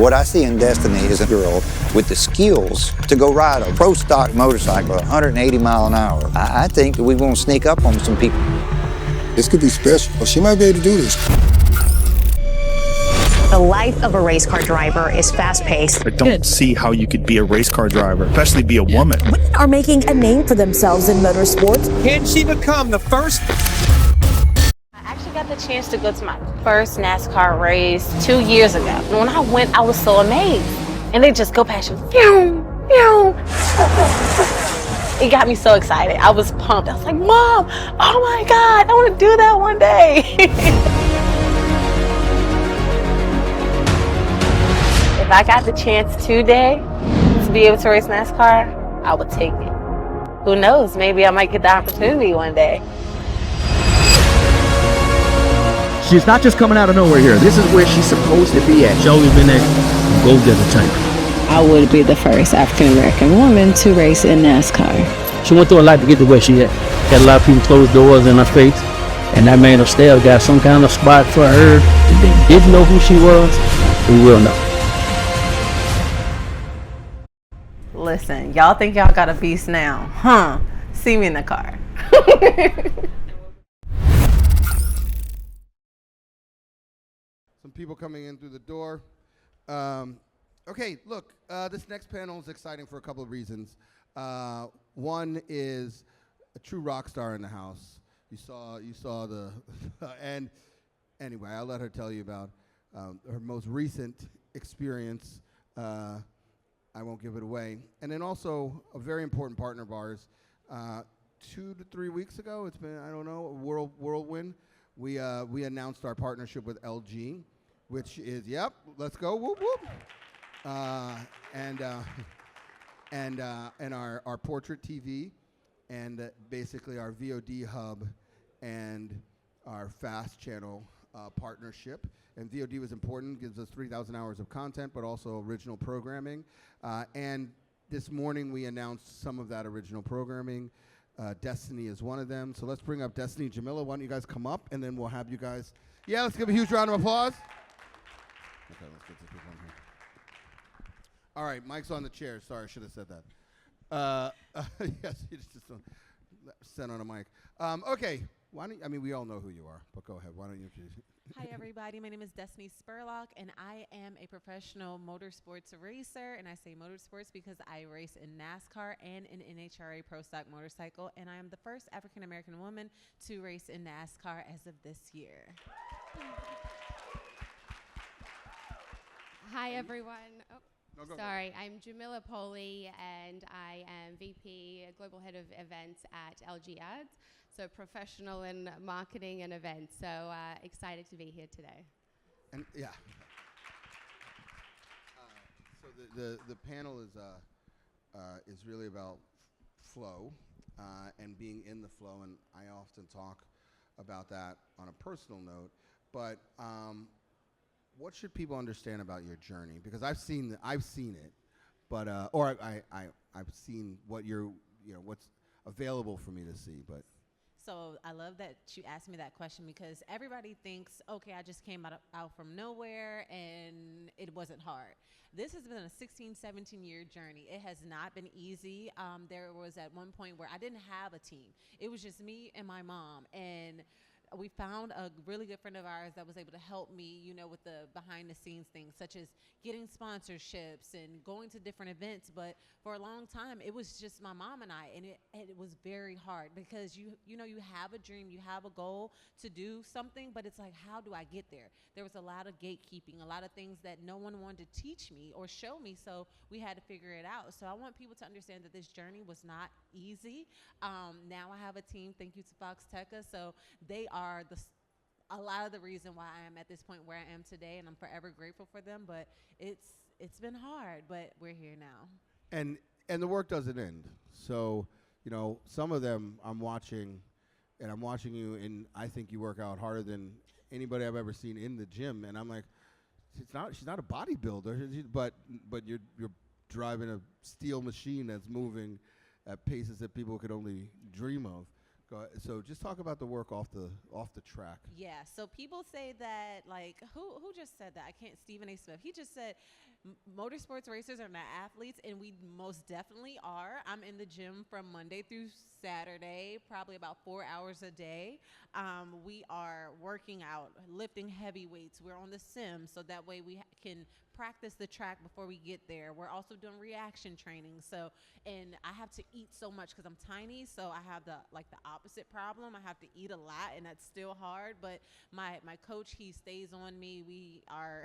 What I see in Dystany is a girl with the skills to go ride a pro stock motorcycle at 180 miles an hour. I think that we're going to sneak up on some people. This could be special. She might be able to do this. The life of a race car driver is fast-paced. I don't see how you could be a race car driver, especially be a woman. Women are making a name for themselves in motorsports. Can she become the first? I actually got the chance to go to my first NASCAR race 2 years ago. When I went, I was so amazed. And they just go past you. Pew, pew. It got me so excited. I was pumped. I was like, Mom, oh my God, I want to do that one day. If I got the chance today to be able to race NASCAR, I would take it. Who knows? Maybe I might get the opportunity one day. She's not just coming out of nowhere here. This is where she's supposed to be at. She's always been a go-getter type. I would be the first African-American woman to race in NASCAR. She went through a lot to get to where she at. Had a lot of people close doors in her face, and that made her still got some kind of spot for her. If they didn't know who she was, we will know. Listen, y'all think y'all got a beast now, huh? See me in the car. Some people coming in through the door. Okay, look, this next panel is exciting for a couple of reasons. One is a true rock star in the house. You saw the, and anyway, I'll let her tell you about her most recent experience. I won't give it away. And then also a very important partner of ours. 2 to 3 weeks ago, it's been, I don't know, a whirlwind. We announced our partnership with LG, which is, yep, let's go, whoop whoop. And our portrait TV, and basically our VOD hub and our fast channel partnership. And VOD was important, gives us 3,000 hours of content, but also original programming. And this morning we announced some of that original programming. Dystany is one of them. So let's bring up Dystany. Xhemile, why don't you guys come up, and then we'll have you guys. Yeah, let's give a huge round of applause. Okay, let's get this people on here. All right, Mike's on the chair. Sorry, I should have said that. Yes, you just sent on a mic. Okay, why don't you, I mean, we all know who you are, but go ahead. Why don't you introduce? Hi, everybody. My name is Dystany Spurlock, and I am a professional motorsports racer. And I say motorsports because I race in NASCAR and in NHRA Pro Stock Motorcycle. And I am the first African-American woman to race in NASCAR as of this year. Hi, everyone. Oh, no, sorry. I'm Xhemile Poley, and I am VP, Global Head of Events at LG Ads. So professional in marketing and events. So excited to be here today. And yeah. So the panel is really about flow and being in the flow, and I often talk about that on a personal note. But what should people understand about your journey? Because I've seen it, but or I've seen what what's available for me to see, but. So I love that you asked me that question, because everybody thinks, okay, I just came out from nowhere and it wasn't hard. This has been a 16, 17-year journey. It has not been easy. There was at one point where I didn't have a team. It was just me and my mom, and we found a really good friend of ours that was able to help me, with the behind-the-scenes things, such as getting sponsorships and going to different events. But for a long time, it was just my mom and I, and it was very hard, because you have a dream, you have a goal to do something, but it's like, how do I get there? There was a lot of gatekeeping, a lot of things that no one wanted to teach me or show me, so we had to figure it out. So I want people to understand that this journey was not easy. Now I have a team, thank you to Fox Tekka, so they are a lot of the reason why I am at this point where I am today, and I'm forever grateful for them. But it's been hard, but we're here now. And the work doesn't end. So some of them I'm watching you, and I think you work out harder than anybody I've ever seen in the gym. And I'm like, she's not a bodybuilder, but you're driving a steel machine that's moving at paces that people could only dream of. Go ahead. So just talk about the work off the track. Yeah. So people say that, like, who just said that? I can't. Stephen A. Smith. He just said motorsports racers are not athletes, and we most definitely are. I'm in the gym from Monday through Saturday, probably about 4 hours a day. We are working out, lifting heavy weights. We're on the sim, so that way we can practice the track before we get there. We're also doing reaction training. So, and I have to eat so much because I'm tiny, so I have the opposite problem. I have to eat a lot, and that's still hard. But my coach, he stays on me. We are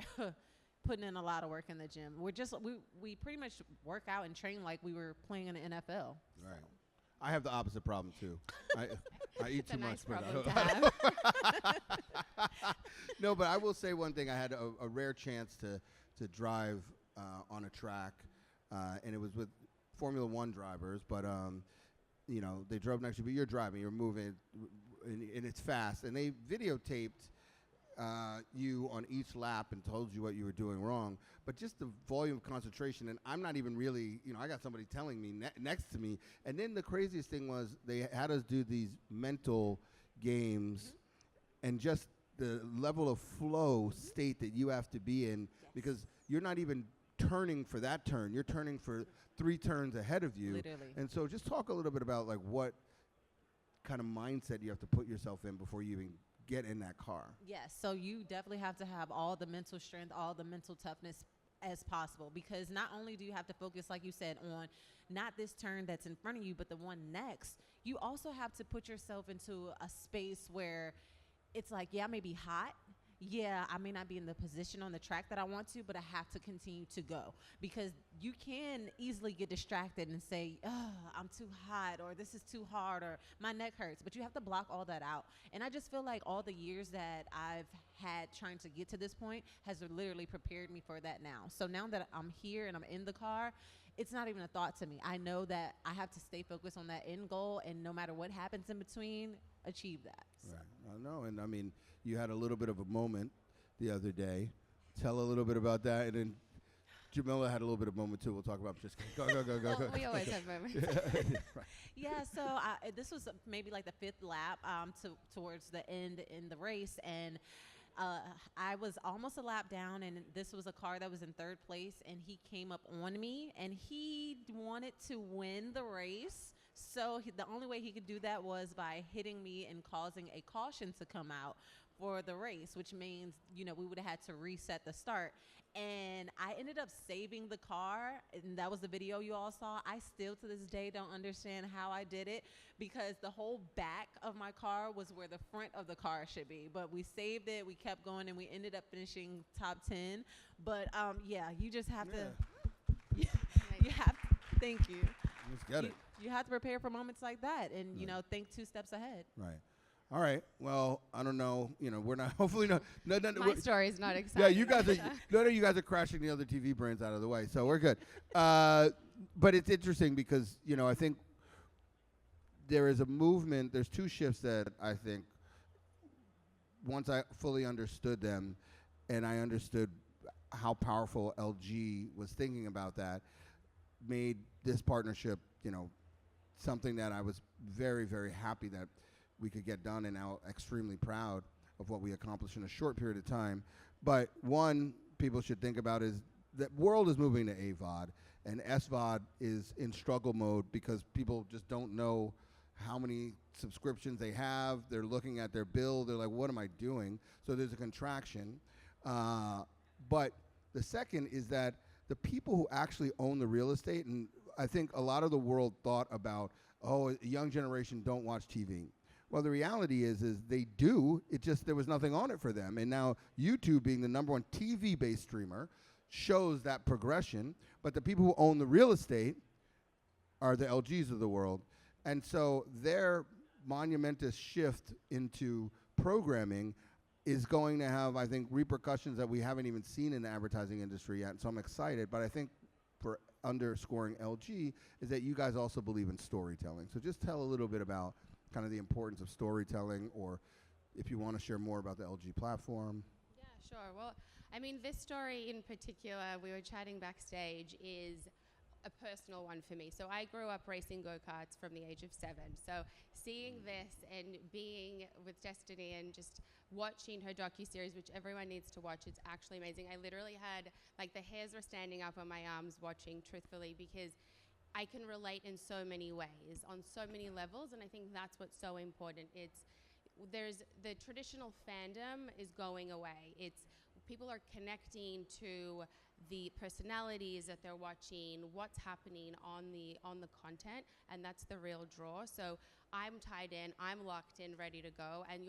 putting in a lot of work in the gym. We pretty much work out and train like we were playing in the NFL. Right. So. I have the opposite problem too. I eat too much. Problem to have. No, but I will say one thing. I had a rare chance to drive on a track, and it was with Formula One drivers. But you know, they drove next to you, but you're driving, you're moving, and it's fast. And they videotaped you on each lap and told you what you were doing wrong. But just the volume of concentration, and I'm not even really, you know, I got somebody telling me next to me. And then the craziest thing was they had us do these mental games, and just the level of flow state that you have to be in, because you're not even turning for that turn. You're turning for 3 turns ahead of you. Literally. And so just talk a little bit about like what kind of mindset you have to put yourself in before you even get in that car. Yes, so you definitely have to have all the mental strength, all the mental toughness as possible, because not only do you have to focus, like you said, on not this turn that's in front of you, but the one next. You also have to put yourself into a space where it's like, yeah, I may be hot. Yeah, I may not be in the position on the track that I want to, but I have to continue to go, because you can easily get distracted and say, oh, I'm too hot, or this is too hard, or my neck hurts, but you have to block all that out. And I just feel like all the years that I've had trying to get to this point has literally prepared me for that now. So now that I'm here and I'm in the car, it's not even a thought to me. I know that I have to stay focused on that end goal, and no matter what happens in between, achieve that. So. Right. I know, and I mean, you had a little bit of a moment the other day. Tell a little bit about that, and then Xhemile had a little bit of a moment too. We'll talk about just go. Well, we always have moments. Right. Yeah, so this was maybe like the 5th lap towards the end in the race, and I was almost a lap down, and this was a car that was in 3rd place, and he came up on me, and he wanted to win the race. So the only way he could do that was by hitting me and causing a caution to come out for the race, which means, you know, we would have had to reset the start. And I ended up saving the car, and that was the video you all saw. I still to this day don't understand how I did it, because the whole back of my car was where the front of the car should be. But we saved it, we kept going, and we ended up finishing top 10. But yeah, you just have to, you have to, thank you. Let's get it. You have to prepare for moments like that, and you know, think 2 steps ahead. Right. All right. Well, I don't know. You know, we're not. Hopefully not. My story is not exciting. Yeah, you guys are. None of you guys are crashing the other TV brands out of the way, so we're good. But it's interesting because, you know, I think there is a movement. There's 2 shifts that I think, once I fully understood them, and I understood how powerful LG was thinking about that, made this partnership, you know, something that I was very, very happy that we could get done, and now extremely proud of what we accomplished in a short period of time. But one people should think about is that world is moving to AVOD, and SVOD is in struggle mode because people just don't know how many subscriptions they have. They're looking at their bill. They're like, what am I doing? So there's a contraction. But the second is that the people who actually own the real estate, and I think a lot of the world thought about, oh, a young generation don't watch TV. Well, the reality is they do. It just there was nothing on it for them. And now YouTube, being the #1 TV-based streamer, shows that progression. But the people who own the real estate are the LGs of the world. And so their monumentous shift into programming is going to have, I think, repercussions that we haven't even seen in the advertising industry yet. So I'm excited. But I think for underscoring LG is that you guys also believe in storytelling. So just tell a little bit about kind of the importance of storytelling, or if you want to share more about the LG platform. Yeah, sure. Well, I mean, this story in particular, we were chatting backstage, is a personal one for me. So I grew up racing go-karts from the age of 7. So seeing this and being with Dystany and just watching her docuseries, which everyone needs to watch, it's actually amazing. I literally had, like, the hairs were standing up on my arms watching, truthfully, because I can relate in so many ways, on so many levels, and I think that's what's so important. There's the traditional fandom is going away. People are connecting to the personalities that they're watching, what's happening on the content, and that's the real draw. So I'm tied in, I'm locked in, ready to go, and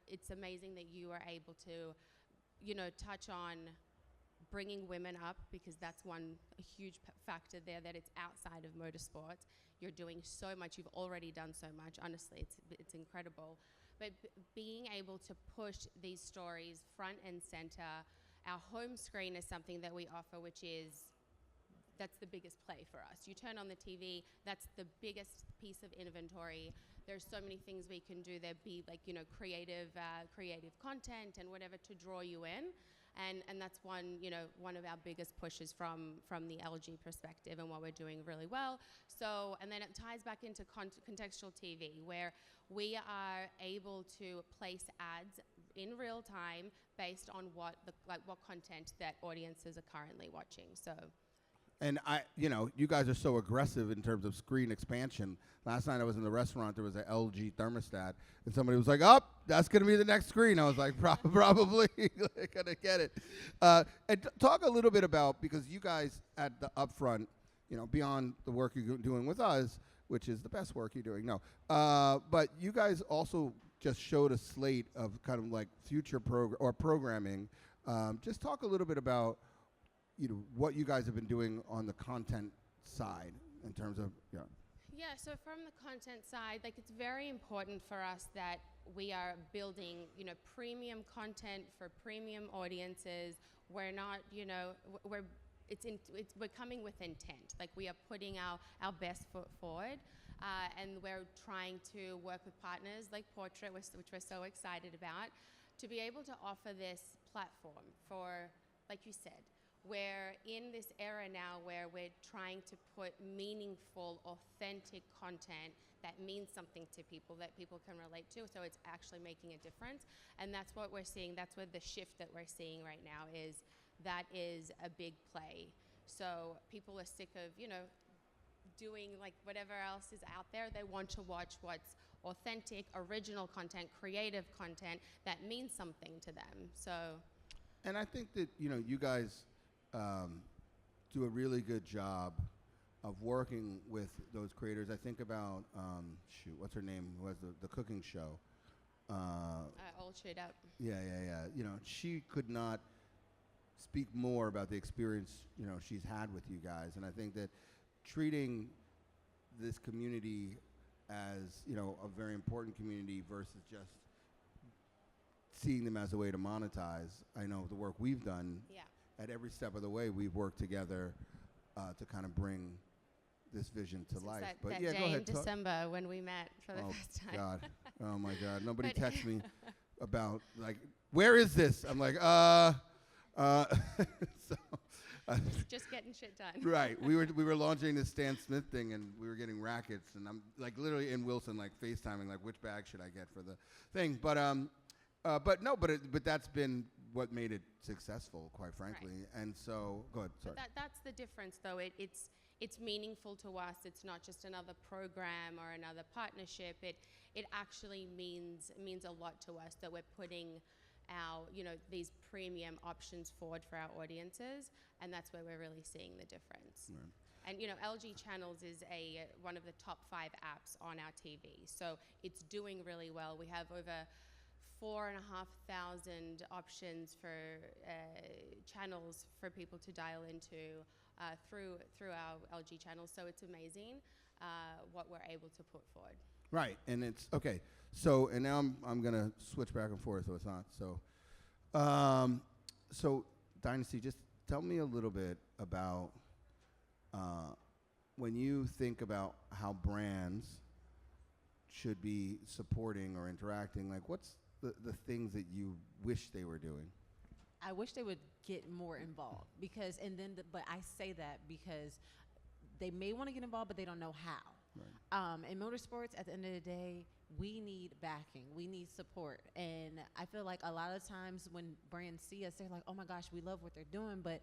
it's amazing that you are able to, touch on bringing women up, because that's a huge factor there, that it's outside of motorsports. You're doing so much, you've already done so much, honestly, it's incredible. But being able to push these stories front and center, our home screen is something that we offer, that's the biggest play for us. You turn on the TV, that's the biggest piece of inventory. There's so many things we can do. There'd be creative content and whatever to draw you in. And that's one of our biggest pushes from the LG perspective, and what we're doing really well. So, and then it ties back into contextual TV, where we are able to place ads in real time based on what content that audiences are currently watching. So. And you guys are so aggressive in terms of screen expansion. Last night I was in the restaurant, there was an LG thermostat, and somebody was like, that's going to be the next screen. I was like, probably going to get it. And talk a little bit about, because you guys at the upfront, beyond the work you're doing with us, which is the best work you're doing, but you guys also just showed a slate of kind of like future programming. Just talk a little bit about what you guys have been doing on the content side in terms of, Yeah, so from the content side, it's very important for us that we are building, premium content for premium audiences. We're not, we're coming with intent. We are putting our best foot forward, and we're trying to work with partners like Portrait, which we're so excited about, to be able to offer this platform for, like you said, we're in this era now where we're trying to put meaningful, authentic content that means something to people, that people can relate to, so it's actually making a difference. And that's what we're seeing. That's what the shift that we're seeing right now is. That is a big play. So people are sick of, doing whatever else is out there. They want to watch what's authentic, original content, creative content that means something to them. So. And I think that, you guys do a really good job of working with those creators. I think about, what's her name, who has the cooking show? All Chewed Up. Yeah. She could not speak more about the experience, she's had with you guys. And I think that treating this community as, a very important community versus just seeing them as a way to monetize. I know the work we've done. Yeah. At every step of the way, we've worked together to kind of bring this vision to life. But that day in December when we met for the first time. God. Oh my God! Nobody texts me about where is this? I'm like, so. Just getting shit done. Right. We were launching this Stan Smith thing, and we were getting rackets, and I'm literally in Wilson FaceTiming which bag should I get for the thing, but that's been what made it successful, quite frankly. Right. And so, go ahead. Sorry. That's the difference, though. It's meaningful to us. It's not just another program or another partnership. It actually means a lot to us that we're putting our these premium options forward for our audiences, and that's where we're really seeing the difference. Right. And LG Channels is one of the top 5 apps on our TV, so it's doing really well. We have over 4,500 options for channels for people to dial into through our LG channels. So it's amazing what we're able to put forward. Right, and it's okay. So, and now I'm gonna switch back and forth, so it's not so. So, Dynasty, just tell me a little bit about when you think about how brands should be supporting or interacting. What's the things that you wish they were doing? I wish they would get more involved but I say that because they may want to get involved, but they don't know how. In motorsports, at the end of the day, we need backing. We need support. And I feel like a lot of times when brands see us, they're like, oh my gosh, we love what they're doing, but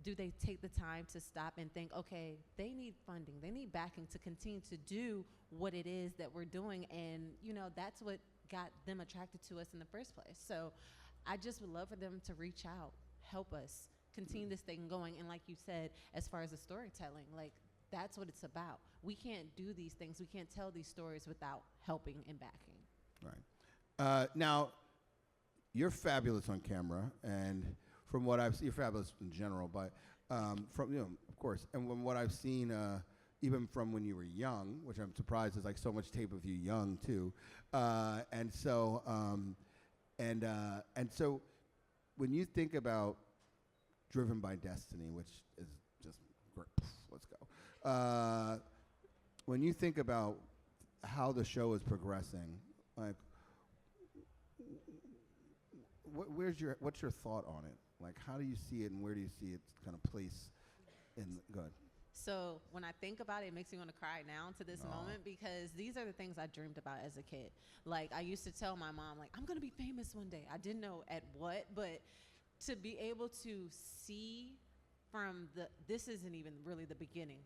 do they take the time to stop and think, okay, they need funding, they need backing to continue to do what it is that we're doing? And, you know, that's what got them attracted to us in the first place. So I just would love for them to reach out, help us continue this thing going. And like you said, as far as the storytelling, like, that's what it's about. We can't do these things. We can't tell these stories without helping and backing. Right. Now, you're fabulous on camera, and from what I've seen, you're fabulous in general, but from, you know, of course, and from what I've seen, even from when you were young, which I'm surprised there's like so much tape of you young too, and so when you think about Driven by Destiny, which is just great, let's go. When you think about how the show is progressing, like, what's your thought on it? Like, how do you see it, and where do you see it kind of place in? Go ahead. So when I think about it, it makes me want to cry now to this moment, because these are the things I dreamed about as a kid. Like, I used to tell my mom, like, I'm going to be famous one day. I didn't know at what, but to be able to see from this isn't even really the beginning.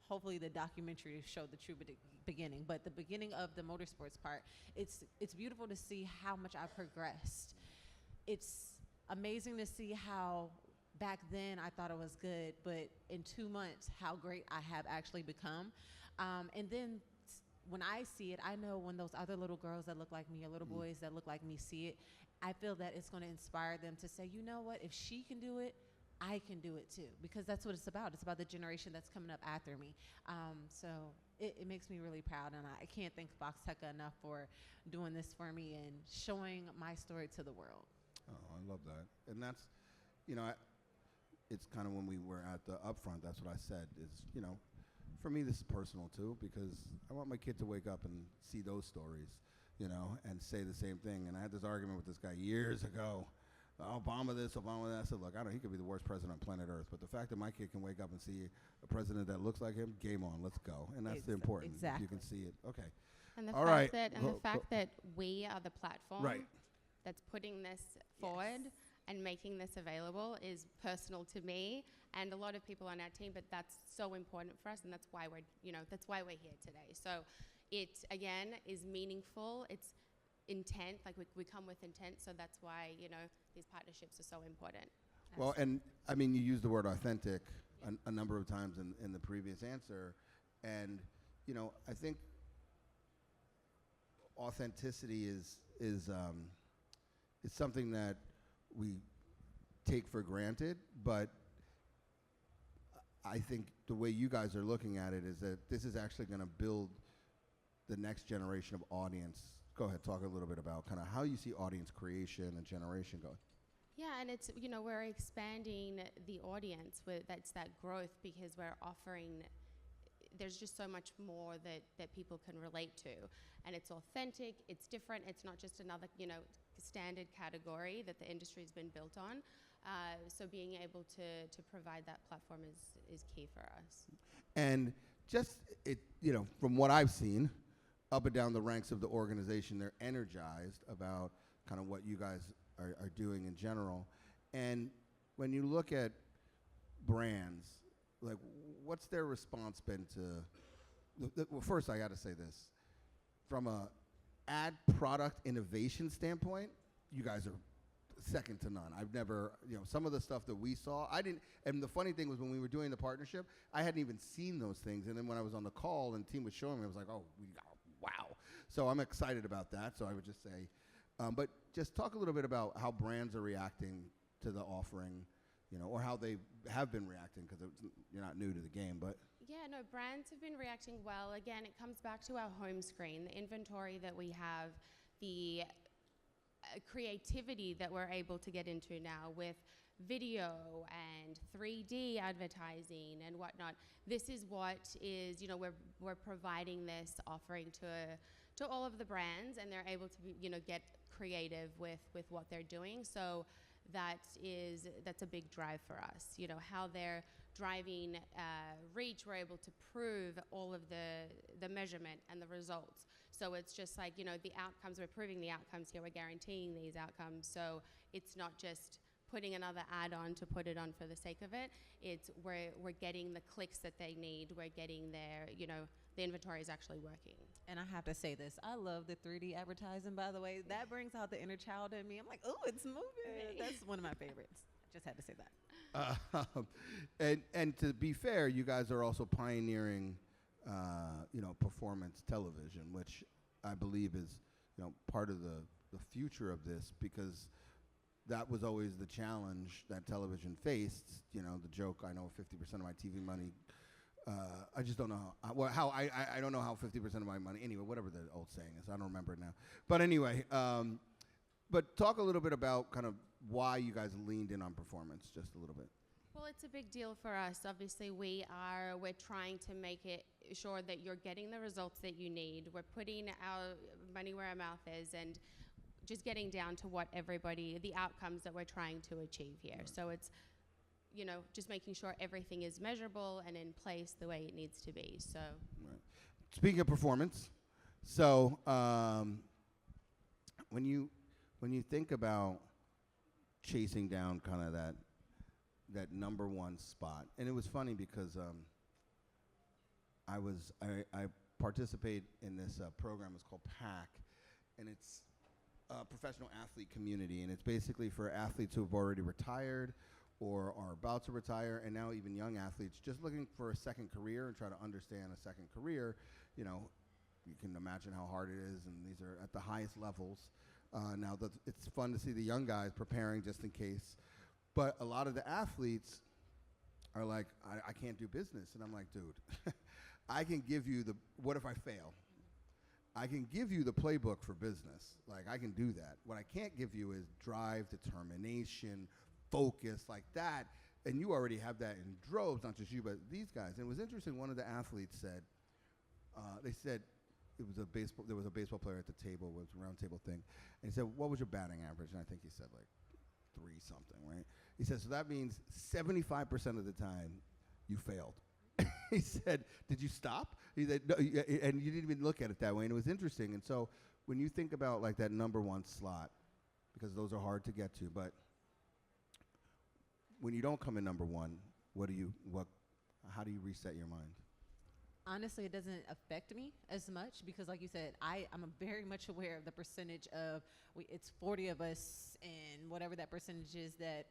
Hopefully the documentary showed the true beginning, but the beginning of the motorsports part, it's beautiful to see how much I've progressed. It's amazing to see how back then I thought it was good, but in 2 months, how great I have actually become. And then when I see it, I know when those other little girls that look like me or little boys that look like me see it, I feel that it's going to inspire them to say, you know what, if she can do it, I can do it too, because that's what it's about. It's about the generation that's coming up after me. So it makes me really proud, and I can't thank Fox Tekka enough for doing this for me and showing my story to the world. Oh, I love that. And that's, you know, it's kind of when we were at the upfront, that's what I said is, you know, for me this is personal too, because I want my kid to wake up and see those stories, you know, and say the same thing. And I had this argument with this guy years ago. Obama this, Obama that. I said, look, I know he could be the worst president on planet Earth, but the fact that my kid can wake up and see a president that looks like him, game on, let's go. And that's the important. Exactly. You can see it. Okay. And the All fact right. that and the fact that we are the platform that's putting this forward and making this available is personal to me and a lot of people on our team, but that's so important for us, and that's why we're here today. So it again is meaningful. It's intent, like we come with intent, so that's why, you know, these partnerships are so important. Well, and I mean, you used the word authentic a number of times in the previous answer, and you know, I think authenticity is something that we take for granted, but I think the way you guys are looking at it is that this is actually going to build the next generation of audience. Go ahead, talk a little bit about kind of how you see audience creation and generation going. Yeah, and it's, you know, we're expanding the audience with that growth, because we're offering, there's just so much more that people can relate to, and it's authentic, it's different, it's not just another, you know, standard category that the industry's been built on. So being able to provide that platform is key for us. And just it, you know, from what I've seen, up and down the ranks of the organization, they're energized about kind of what you guys are doing in general. And when you look at brands, like, what's their response been to, well, first I got to say this, from a ad product innovation standpoint, you guys are second to none. I've never, you know, some of the stuff that we saw, I didn't, and the funny thing was when we were doing the partnership, I hadn't even seen those things. And then when I was on the call and the team was showing me, I was like, oh, wow. So I'm excited about that. So I would just say, but just talk a little bit about how brands are reacting to the offering, you know, or how they have been reacting, because you're not new to the game, but. Yeah, no, brands have been reacting well. Again, it comes back to our home screen, the inventory that we have, the creativity that we're able to get into now with video and 3D advertising and whatnot. This is what is, you know, we're providing this offering to all of the brands, and they're able to be, you know, get creative with what they're doing. So that's a big drive for us, you know, how they're driving reach, we're able to prove all of the measurement and the results. So it's just like, you know, the outcomes, we're proving the outcomes here, we're guaranteeing these outcomes. So it's not just putting another ad on to put it on for the sake of it. It's we're getting the clicks that they need. We're getting their, you know, the inventory is actually working. And I have to say this, I love the 3D advertising, by the way. That brings out the inner child in me. I'm like, oh, it's moving. That's one of my favorites. Just had to say that. And to be fair, you guys are also pioneering, you know, performance television, which I believe is, you know, part of the future of this, because that was always the challenge that television faced. You know, the joke, I know 50% of my TV money, I just don't know I don't know how 50% of my money, anyway, whatever the old saying is, I don't remember it now. But anyway, but talk a little bit about kind of why you guys leaned in on performance, just a little bit. Well, it's a big deal for us. Obviously, we're trying to make it sure that you're getting the results that you need. We're putting our money where our mouth is, and just getting down to what the outcomes that we're trying to achieve here. Right. So it's, you know, just making sure everything is measurable and in place the way it needs to be. So. Right. Speaking of performance, so when you think about chasing down kind of that number one spot, and it was funny because I participate in this program. It's called PAC, and it's professional athlete community, and it's basically for athletes who have already retired or are about to retire, and now even young athletes just looking for a second career and try to understand a second career. You know, you can imagine how hard it is, and these are at the highest levels. Now it's fun to see the young guys preparing just in case, but a lot of the athletes are like, I can't do business, and I'm like, dude, I can give you what if I fail? I can give you the playbook for business. Like, I can do that. What I can't give you is drive, determination, focus, like that. And you already have that in droves, not just you, but these guys. And it was interesting, one of the athletes said, they said, there was a baseball player at the table, it was a round table thing. And he said, what was your batting average? And I think he said like 3 something, right? He said, so that means 75% of the time you failed. He said, did you stop? He said, no, and you didn't even look at it that way. And it was interesting. And so when you think about like that number one slot, because those are hard to get to, but when you don't come in number one, how do you reset your mind? Honestly, it doesn't affect me as much because, like you said, I'm very much aware of the percentage of, it's 40 of us and whatever that percentage is that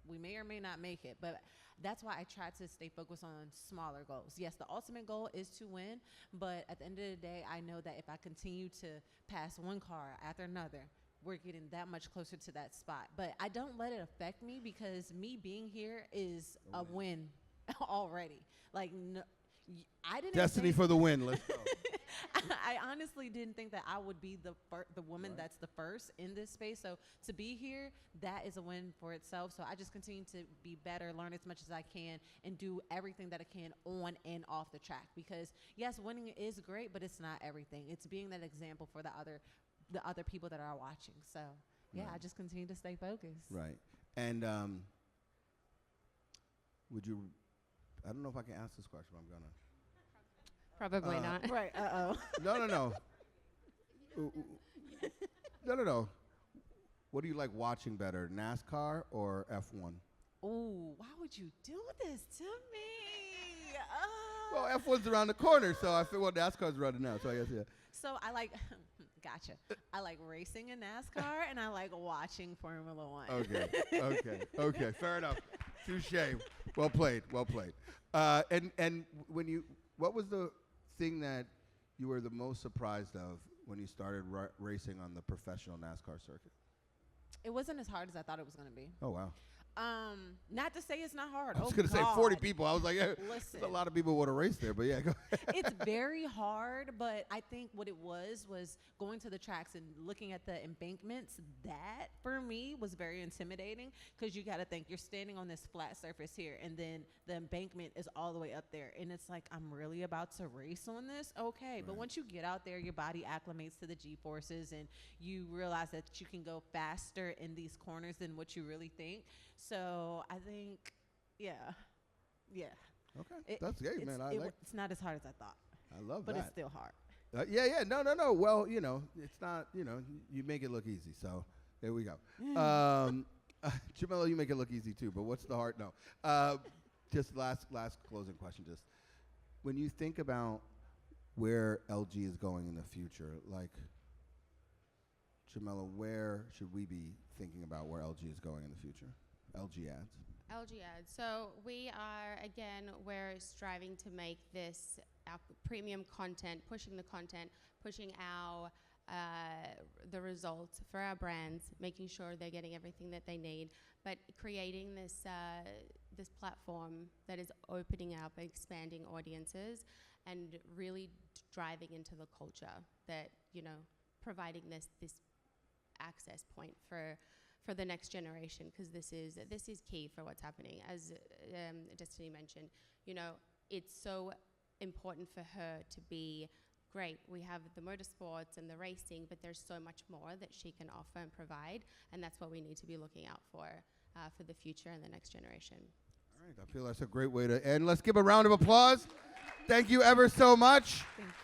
we may or may not make it. But that's why I try to stay focused on smaller goals. Yes, the ultimate goal is to win, but at the end of the day, I know that if I continue to pass one car after another, we're getting that much closer to that spot. But I don't let it affect me because me being here is a win already. Like, no, I didn't. Destiny for the win. Let's go. I honestly didn't think that I would be the woman that's the first in this space. So to be here, that is a win for itself. So I just continue to be better, learn as much as I can, and do everything that I can on and off the track. Because yes, winning is great, but it's not everything. It's being that example for the other people that are watching. So yeah, right. I just continue to stay focused. Right. And would you? I don't know if I can ask this question, but I'm gonna. Probably not. Right. No. No. What do you like watching better, NASCAR or F1? Oh, why would you do this to me? Well, F1's around the corner, so I feel NASCAR's running now. So I guess yeah. So I like. Gotcha. I like racing in NASCAR, and I like watching Formula One. Okay. Fair enough. Touche. Well played. And what was the thing that you were the most surprised of when you started racing on the professional NASCAR circuit? It wasn't as hard as I thought it was going to be. Oh, wow. Not to say it's not hard. I was going to say 40 people. I was like, there's a lot of people want to race there, but yeah, go ahead. It's very hard, but I think what it was going to the tracks and looking at the embankments. That, for me, was very intimidating because you got to think you're standing on this flat surface here, and then the embankment is all the way up there. And it's like, I'm really about to race on this? Okay. Right. But once you get out there, your body acclimates to the G-forces, and you realize that you can go faster in these corners than what you really think. So I think, yeah. Yeah. Okay, that's great, man. It's not as hard as I thought. I love but that. It's still hard. Yeah. No. Well, it's not. You make it look easy. So there we go. Xhemile, you make it look easy too. But what's the hard? No. Just last closing question. Just when you think about where LG is going in the future, like Xhemile, where should we be thinking about where LG is going in the future? LG ads. LG ads. So we're striving to make this our premium content, pushing the content, pushing our the results for our brands, making sure they're getting everything that they need, but creating this this platform that is opening up, expanding audiences, and really driving into the culture that providing this access point for the next generation, because this is key for what's happening. As Dystany mentioned, it's so important for her to be great. We have the motorsports and the racing, but there's so much more that she can offer and provide, and that's what we need to be looking out for the future and the next generation. All right, I feel that's a great way to end. Let's give a round of applause. Thank you ever so much. Thank you.